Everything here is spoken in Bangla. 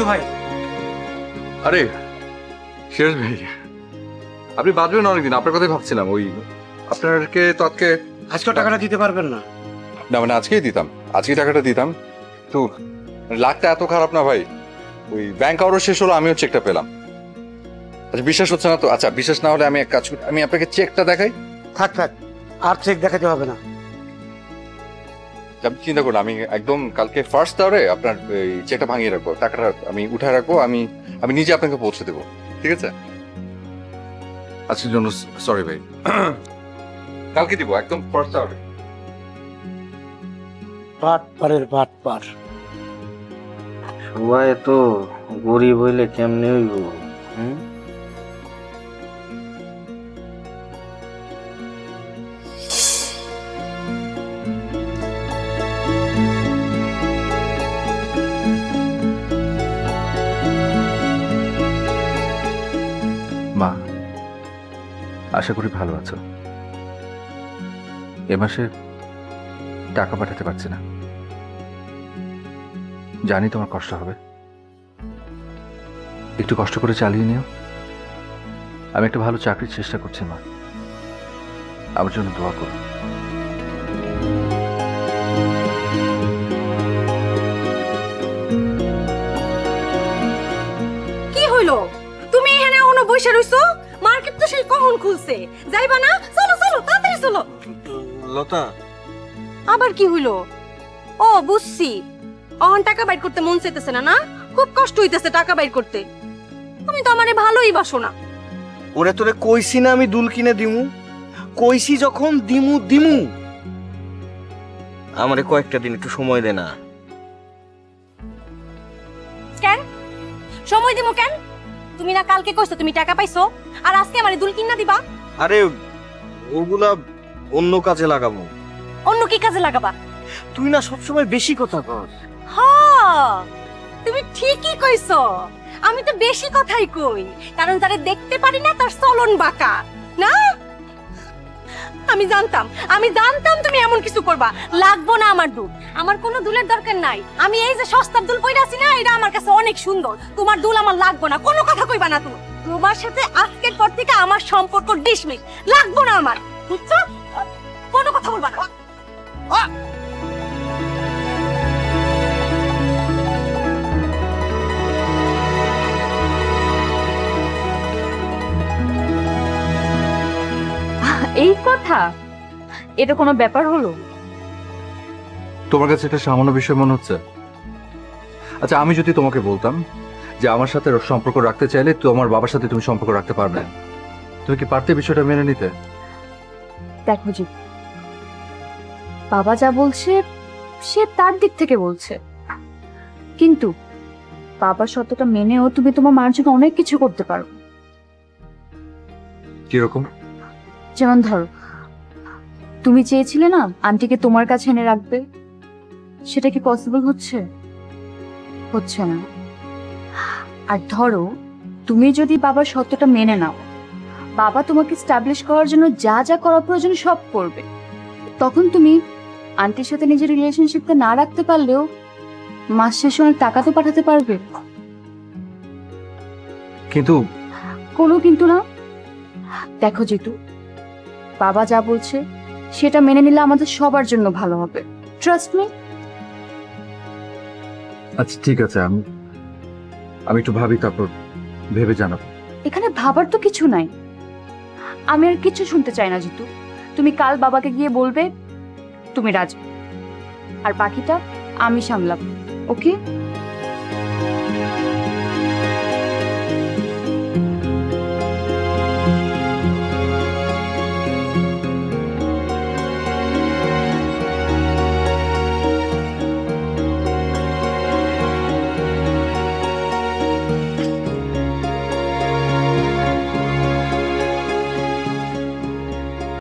জিতু ভাই। আরে সিরাজ ভাই, আপনি বাঁচবেন অনেকদিন, আপনার কথাই ভাবছিলাম। ওই আপনাকে তো আজকে টাকাটা দিতে পারবেন না? না মানে আজকেই দিতাম, আজকে টাকাটা দিতাম, তো লাখটা এত খারাপ না ভাই। ওই ব্যাংক আওয়ারও শেষ হলো, আমিও চেকটা পেলাম। আচ্ছা বিশ্বাস হচ্ছে না তো? আচ্ছা বিশ্বাস না হলে আমি এক কাজ করি, আমি আপনাকে চেকটা দেখাই। থাক থাক, আর চেক দেখাতে হবে না। আপনি চিন্তা করুন, আমি একদম কালকে ফার্স্ট আওয়ারে আপনার এই চেকটা ভাঙিয়ে রাখবো, টাকাটা আমি উঠায় রাখবো, আমি আমি নিজে আপনাকে পৌঁছে দেবো, ঠিক আছে? আজকের জন্য সরি ভাই, কালকে দিব একদম ফার্স্ট আওয়ারে। পাট পারের পাট পার। সবাই তো গরিব হইলে কেমনে হইব? মা, আশা করি ভালো আছো। এ মাসে টাকা পাঠাতে পারছি না, জানি তোমার কষ্ট হবে, একটু কষ্ট করে চালিয়ে নিও। আমি একটা ভালো চাকরির চেষ্টা করছি মা, আমার জন্য দোয়া করো। কি হইলো? তুমি এখানে এখনো বসে রইছো? মার্কেট তো সেই কখন খুলছে, যাইবা না? চলো চলো তাড়াতাড়ি চলো। লতা, আবার কি হইলো? ও বুঝছি, অহন টাকা বাইর করতে মন চাইতেছে না, না? খুব কষ্ট হইতেছে টাকা বাইর করতে। তুমি তো আমারে ভালোই বাসো না। ওরে তোরে কইছি না আমি দুল কিনে দিমু? কইছি যখন দিমু দিমু। আমারে কয়েকটা দিন একটু সময় দে না। কেন সময় দিমু কেন? তুমি না কালকে কইছো তুমি টাকা পাইছো, আর আজকে আমারে দুল কিনা দিবা? আরে ওগুলা অন্য কাজে লাগাবো। অন্য কি কাজে লাগাবা? তুই না সবসময় বেশি কথা কর। হ্যাঁ তুমি ঠিকই কইছো, আমি তো বেশি কথাই কই, কারণ যারা দেখতে পারি না তার চলন বাঁকা না। আমি জানতাম তুমি এমন কিছু করবা। লাগবো না আমার দুল, আমার কোনো দুলের দরকার নাই। আমি এই যে সস্তার দুল পইরা আছি না, এটা আমার কাছে অনেক সুন্দর। তোমার দুল আমার লাগবো না, কোনো কথা কইবা না তুমি। তোমার সাথে আজকের পর থেকে আমার সম্পর্ক ডিসমিস, লাগবো না আমার, বুঝছো? কোনো কথা বলবা না। এই কথা, এটা কোনো ব্যাপার হলো? তোমার কাছে এটা সামান্য বিষয় মনে হচ্ছে? আচ্ছা আমি যদি তোমাকে বলতাম যে আমার সাথে সম্পর্ক রাখতে চাইলে তোমার বাবার সাথে তুমি সম্পর্ক রাখতে পারবে, তুমি কি পারতে বিষয়টা মেনে নিতে? দেখো জি, বাবা যা বলছে সে তার দিক থেকে বলছে, কিন্তু বাবার সত্যটা মেনেও তুমি তোমার মার জন্য অনেক কিছু করতে পারো। কিরকম? যেমন ধরো, তুমি চেয়েছিলে না আন্টিকে তোমার কাছে এনে রাখবে, সেটা কি পসিবল হচ্ছে? হচ্ছে না। আর ধরো তুমি যদি বাবার সত্যটা মেনে নাও, বাবা তোমাকে স্টাবলিশ করার জন্য যা যা করা প্রয়োজন সব করবে, তখন তুমি আন্টির সাথে নিজের রিলেশনশিপটা না রাখতে পারলেও মাস শেষে অনেক টাকা তো পাঠাতে পারবে। কিন্তু কোনো কিন্তু না। দেখো জিতু, বাবা যা বলছে সেটা মেনে নিলে আমাদের সবার জন্য ভালো হবে, ট্রাস্ট মি। আচ্ছা ঠিক আছে, আমি একটু ভাবি, তারপর ভেবে জানাবো। এখানে ভাবার তো কিছু নাই, আমি আর কিছু শুনতে চাই না জিতু। তুমি কাল বাবাকে গিয়ে বলবে তুমি রাজি, আর বাকিটা আমি সামলাবো, ওকে?